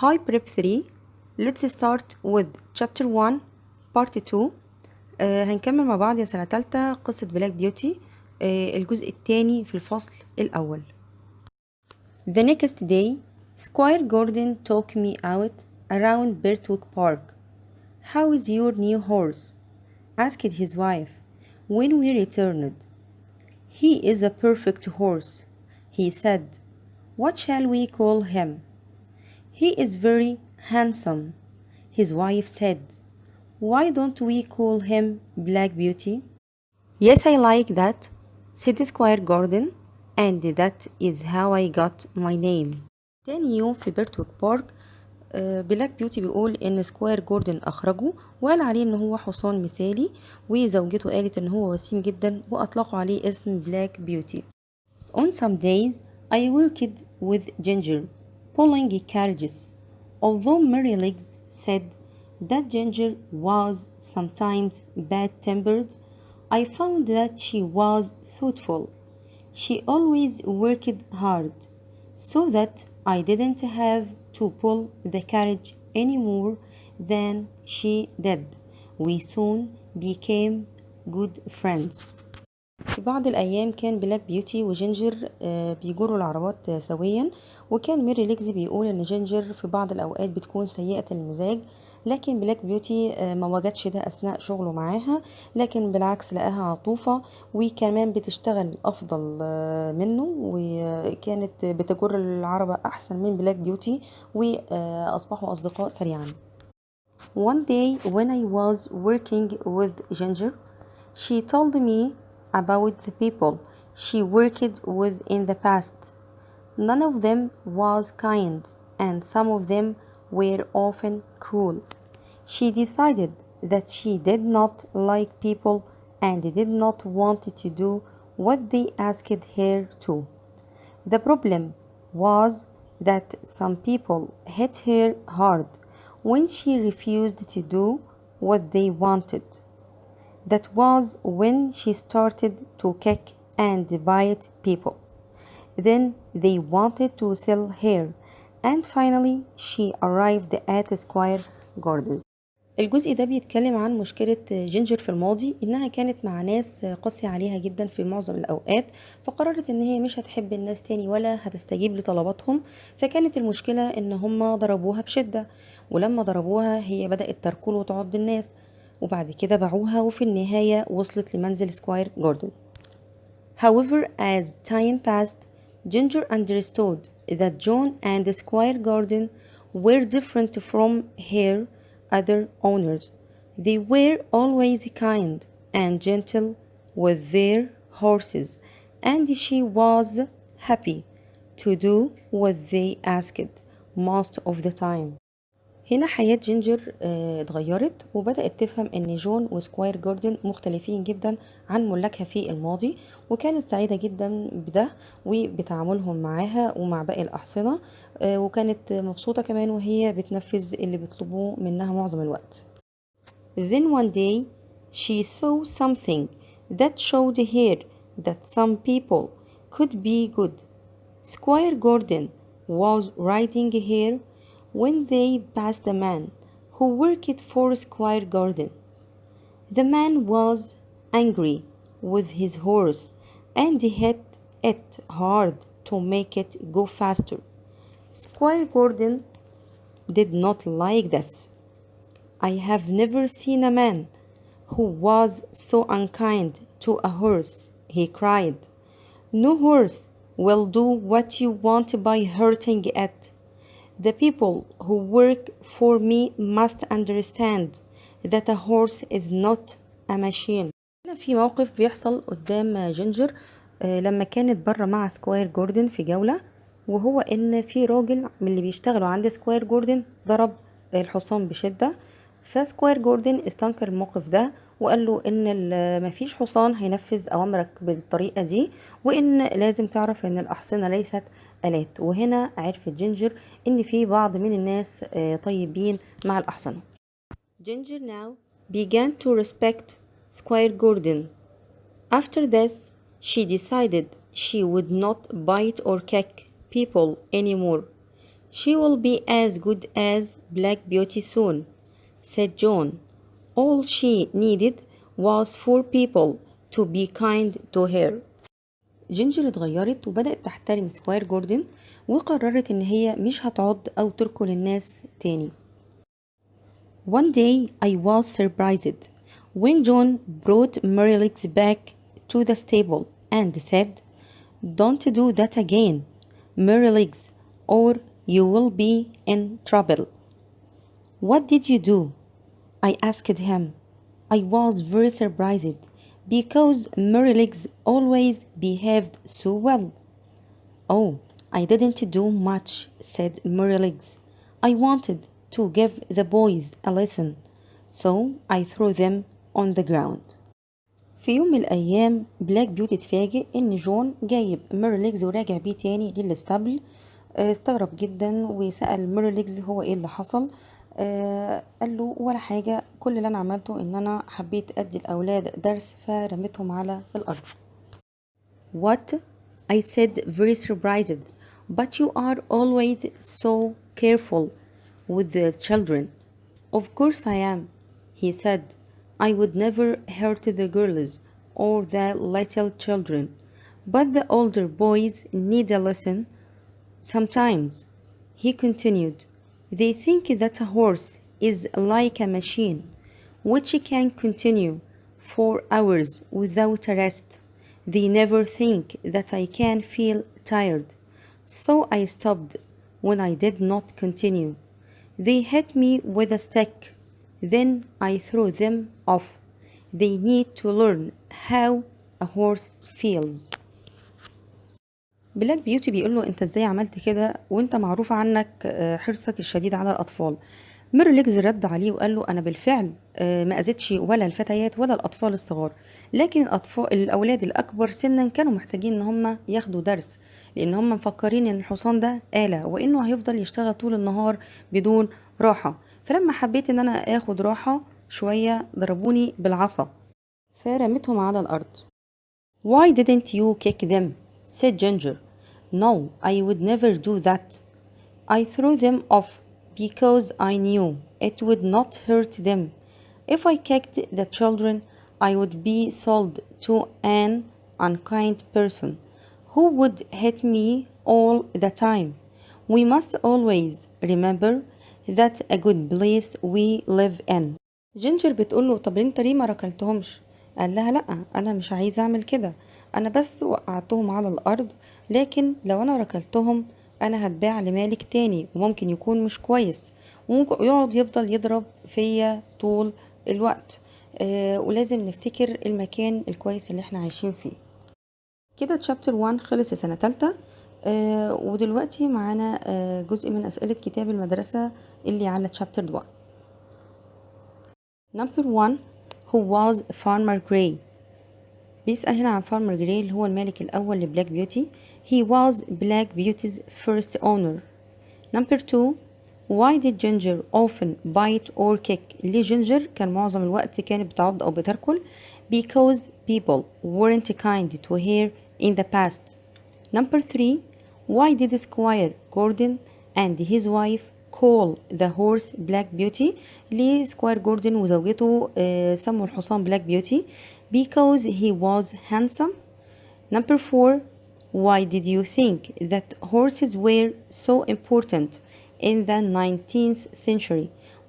Hi Prep 3. Let's start with chapter 1 part 2. هنكمل مع بعض يا سنة تالتة قصة بلاك بيوتي، الجزء الثاني في الفصل الأول. The next day, Squire Gordon took me out around Birtwick Park. How is your new horse? Asked his wife when we returned. He is a perfect horse, he said. What shall we call him? He is very handsome, his wife said. Why don't we call him Black Beauty? Yes, I like that, said Squire Gordon, and that is how I got my name. تاني يوم في بيرتويك بارك، بلاك بيوتي بيقول ان سكواير جوردن اخرجه وقال عليه ان هو حصان مثالي، وزوجته قالت ان هو وسيم جدا واطلقوا عليه اسم بلاك بيوتي. On some days I worked with Ginger, pulling carriages. Although Merrylegs said that Ginger was sometimes bad-tempered, I found that she was thoughtful. She always worked hard, so that I didn't have to pull the carriage any more than she did. We soon became good friends. في بعض الأيام كان بلاك بيوتي وجينجر بيجروا العربات سويا، وكان ميري ليجز بيقول ان جينجر في بعض الأوقات بتكون سيئة المزاج، لكن بلاك بيوتي ما وجدش ده أثناء شغله معاها، لكن بالعكس لقاها عطوفة وكمان بتشتغل أفضل منه، وكانت بتجر العربة أحسن من بلاك بيوتي، وأصبحوا أصدقاء سريعا. One day when I was working with Ginger, she told me about the people she worked with in the past. None of them was kind, and some of them were often cruel. She decided that she did not like people and did not want to do what they asked her to. The problem was that some people hit her hard when she refused to do what they wanted. That was when she started to kick and bite people. Then they wanted to sell her, and finally she arrived at Squire Gordon. الجزء ده بيتكلم عن مشكلة جينجر في الماضي، انها كانت مع ناس قاسية عليها جدا في معظم الاوقات، فقررت ان هي مش هتحب الناس تاني ولا هتستجيب لطلباتهم، فكانت المشكلة ان هم ضربوها بشدة، ولما ضربوها هي بدأت تركل وتعض الناس، وبعد كده باعوها وفي النهاية وصلت لمنزل سكواير جوردن. However, as time passed, Ginger understood that John and Squire Gordon were different from her other owners. They were always kind and gentle with their horses, and she was happy to do what they asked most of the time. هنا حياة جينجر اتغيرت وبدأت تفهم ان جون وسكواير جوردن مختلفين جدا عن ملاكها في الماضي، وكانت سعيدة جدا بده وبتعاملهم معاها ومع باقي الأحصنة، وكانت مبسوطة كمان وهي بتنفذ اللي بيطلبوه منها معظم الوقت. Then one day she saw something that showed her that some people could be good. Squire Gordon was riding her when they passed a man who worked for Squire Gordon. The man was angry with his horse and hit it hard to make it go faster. Squire Gordon did not like this. I have never seen a man who was so unkind to a horse, he cried. No horse will do what you want by hurting it. The people who work for me must understand that a horse is not a machine. هنا في موقف بيحصل قدام جينجر لما كانت بره مع سكواير جوردن في جولة، وهو ان في راجل من اللي بيشتغلوا عند سكواير جوردن ضرب الحصان بشدة، فسكواير جوردن استنكر الموقف ده وقال له ان مفيش حصان هينفذ اوامرك بالطريقة دي، وان لازم تعرف ان الاحصنة ليست آلات. وهنا عرفت جينجر ان في بعض من الناس طيبين مع الاحصنة. Ginger now began to respect Squire Gordon. After this, she decided she would not bite or kick people anymore. She will be as good as Black Beauty soon, said John. All she needed was for people to be kind to her. جينجر اتغيرت وبدأت تحترم سكوير جوردن وقررت إن هي مش هتعض أو تركل الناس تاني. One day I was surprised when John brought Merrylegs back to the stable and said, "Don't do that again, Merrylegs, or you will be in trouble." "What did you do?" I asked him. I was very surprised because Merrylegs always behaved so well. "Oh, I didn't do much," said Merrylegs. "I wanted to give the boys a lesson, so I threw them on the ground." في يوم من الأيام بلاك بيوتي اتفاجئ إن جون جايب ميرليجز وراجع بيه تاني للستابل. استغرب جدا وسأل ميرليجز هو ايه اللي حصل. قال له ولا حاجة، كل اللي أنا عملته إن أنا حبيت أدي الأولاد درس فرميتهم على الأرض. "What?" I said very surprised. "But you are always so careful with the children." "Of course I am," he said. "I would never hurt the girls or the little children, but the older boys need a lesson sometimes," he continued. "They think that a horse is like a machine, which can continue for hours without a rest. They never think that I can feel tired, so I stopped when I did not continue. They hit me with a stick, then I threw them off. They need to learn how a horse feels." بلاك بيوتي بيقول له انت ازاي عملت كده وانت معروف عنك حرصك الشديد على الاطفال. ميرليجز رد عليه وقال له انا بالفعل ما اذيتش ولا الفتيات ولا الاطفال الصغار، لكن الاولاد الاكبر سنا كانوا محتاجين ان هم ياخدوا درس، لان هم مفكرين ان الحصان ده آلة وانه هيفضل يشتغل طول النهار بدون راحة. فلما حبيت ان انا اخد راحة شوية ضربوني بالعصا فرميتهم على الارض. "Why didn't you kick them?" said Ginger. "No, I would never do that. I threw them off because I knew it would not hurt them. If I kicked the children, I would be sold to an unkind person who would hit me all the time. We must always remember that a good place we live in." جينجر بتقوله طب انت ليه ما ركلتهمش؟ قال لها لا، انا مش عايزه اعمل كده، انا بس وقعتهم على الارض، لكن لو انا ركلتهم انا هتباع لمالك تاني وممكن يكون مش كويس وممكن يفضل يضرب فيا طول الوقت. ولازم نفتكر المكان الكويس اللي احنا عايشين فيه. كده تشابتر 1 خلص سنة تالتة. ودلوقتي معانا جزء من أسئلة كتاب المدرسة اللي على تشابتر 1. Number 1. Who was Farmer Gray? بيسأل هنا عن فارمر جراي اللي هو المالك الأول لبلاك بيوتي. He was Black Beauty's first owner. Number 2. Why did Ginger often bite or kick? ليه جينجر كان معظم الوقت كانت بتعض أو بتركل؟ Because people weren't kind to her in the past. Number 3. Why did Squire Gordon and his wife call the horse Black Beauty? ليه سكواير جوردن وزوجته سموا الحصان Black Beauty؟ Because he was handsome. Number 4. Why did you think that horses were so important in the 19th century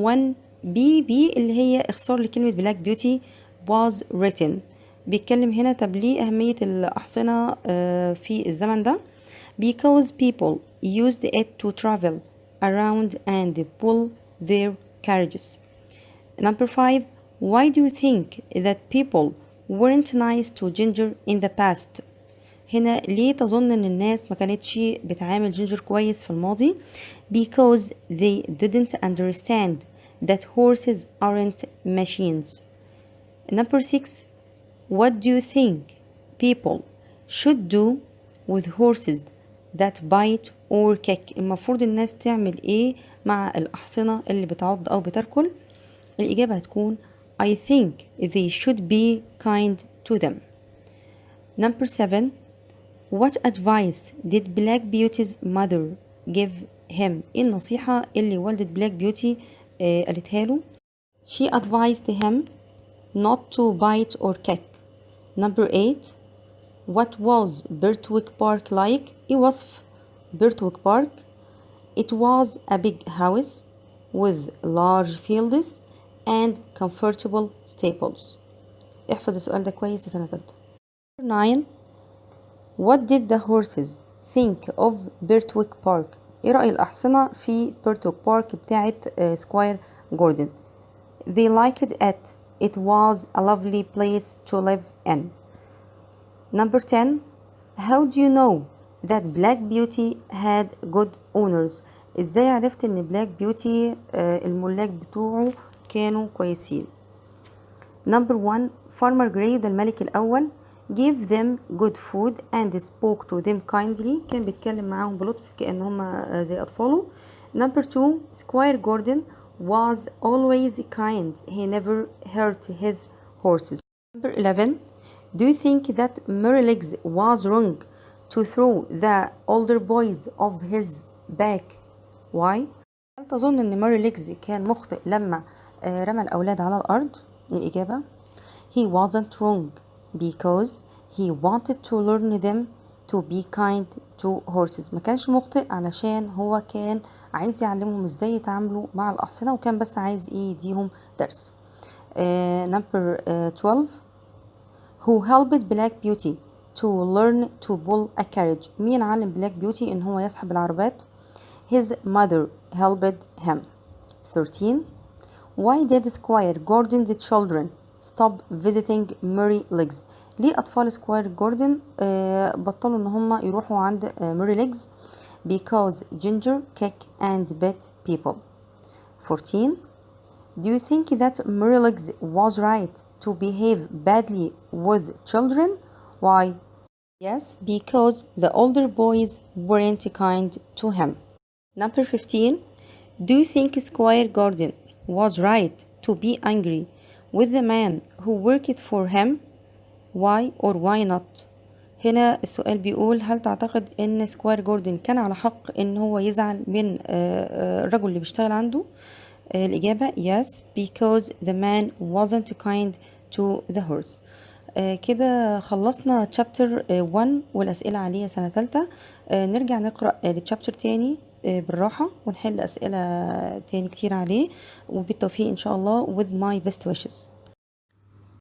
when اللي هي اختصار لكلمة Black Beauty was written؟ بيتكلم هنا طب ليه أهمية الأحصنة في الزمن ده؟ Because people used it to travel around and pull their carriages. Number 5. Why do you think that people weren't nice to Ginger in the past? هنا ليه تظن ان الناس ما كانتش بتعامل جينجر كويس في الماضي؟ Because they didn't understand that horses aren't machines. Number 6. What do you think people should do with horses that bite or kick? المفروض الناس تعمل ايه مع الأحصنة اللي بتعض أو بتركل؟ الإجابة هتكون I think they should be kind to them. Number 7. What advice did Black Beauty's mother give him. ايه النصيحة اللي والدة بلاك بيوتي قالتها له؟ She advised him not to bite or kick. Number 8. What was Birtwick Park like? ايه وصف Birtwick Park؟ It was a big house with large fields and comfortable stables. احفظ السؤال ده كويس لسنة تالتة. 9. What did the horses think of Birtwick Park? ايه رأي الأحصنة في Birtwick Park بتاعت سكواير جوردن؟ They liked it. It was a lovely place to live in. Number 10. How do you know that Black Beauty had good owners? ازاي عرفت ان بلاك بيوتي الملاك بتوعه كانوا كويسين؟ Number 1. Farmer Gray ده الملك الأول gave them good food and spoke to them kindly. كان بيتكلم معاهم بلطف كأن هما زي أطفاله. Number 2. Squire Gordon was always kind. He never hurt his horses. Number 11. Do you think that Merrylegs was wrong to throw the older boys off his back? Why? هل تظن ان Merrylegs كان مخطئ لما رمى الأولاد على الأرض؟ الإجابة He wasn't wrong because he wanted to learn them to be kind to horses. ما كانش مخطئ علشان هو كان عايز يعلمهم ازاي يتعاملوا مع الأحصنة وكان بس عايز يديهم درس. Number 12. Who helped Black Beauty to learn to pull a carriage? مين علم بلاك بيوتي ان هو يسحب العربات؟ His mother helped him. 13. Why did Squire Gordon's children stop visiting Merrylegs? ليه أطفال سكواير جوردن بطلوا إن هم يروحوا عند Merrylegs؟ Because Ginger kick and bit people. 14. Do you think that Merrylegs was right to behave badly with children? Why? Yes, because the older boys weren't kind to him. Number 15. Do you think Squire Gordon was right to be angry with the man who worked for him? Why or why not? هنا السؤال بيقول هل تعتقد ان سكوير جوردن كان على حق ان هو يزعل من الرجل اللي بيشتغل عنده؟ الإجابة yes, because the man wasn't kind to the horse. كده خلصنا chapter 1 والأسئلة عليه سنة تالتة. نرجع نقرأ الchapter تاني بالراحة ونحل أسئلة تاني كتير عليه، وبالتوفيق إن شاء الله with my best wishes.